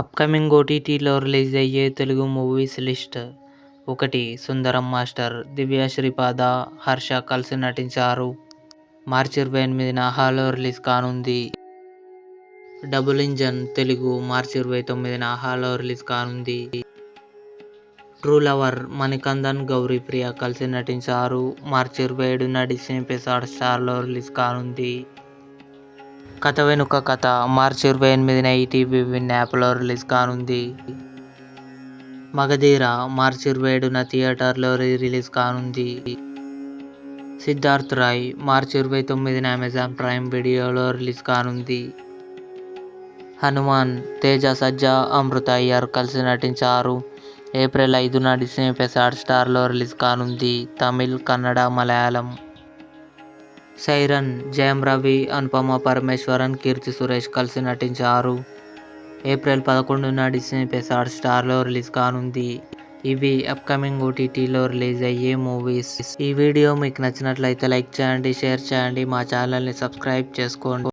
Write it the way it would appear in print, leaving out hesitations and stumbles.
Upcoming ఓటీటీలో release అయ్యే Telugu movies list. 1. Sundaram master. Divya Sripada, Harsha కలిసి నటించారు. మార్చి 28న హాలో రిలీజ్ కానుంది. డబుల్ ఇంజన్ తెలుగు మార్చి 29న హాలో రిలీజ్ కానుంది. True lover. మణికందన్, గౌరీప్రియ కలిసి నటించారు. మార్చి 27న డిస్నీ ప్లస్ హాట్‌స్టార్లో రిలీజ్ కానుంది. కథ వెనుక కథ మార్చి 28న ఈటీవీ విన్ యాప్లో రిలీజ్ కానుంది. మగధీర మార్చి 27న థియేటర్లో రిలీజ్ కానుంది. సిద్ధార్థ్ రాయ్ మార్చి 29న అమెజాన్ ప్రైమ్ వీడియోలో రిలీజ్ కానుంది. హనుమాన్. తేజ సజ్జా, అమృత అయ్యర్ కలిసి నటించారు. ఏప్రిల్ 5న డిస్నీ ప్లస్ హాట్‌స్టార్లో రిలీజ్ కానుంది. తమిళ్, కన్నడ, మలయాళం. సైరన్. జయం రవి, అనుపమ పరమేశ్వరన్, కీర్తి సురేష్ కలిసి నటించారు. ఏప్రిల్ 11న డిస్నీ ప్లస్ హాట్‌స్టార్లో రిలీజ్ కానుంది. ఇవి అప్కమింగ్ ఓటీటీలో రిలీజ్ అయ్యే మూవీస్. ఈ వీడియో మీకు నచ్చినట్లయితే లైక్ చేయండి, షేర్ చేయండి, మా ఛానల్ని సబ్స్క్రైబ్ చేసుకోండి.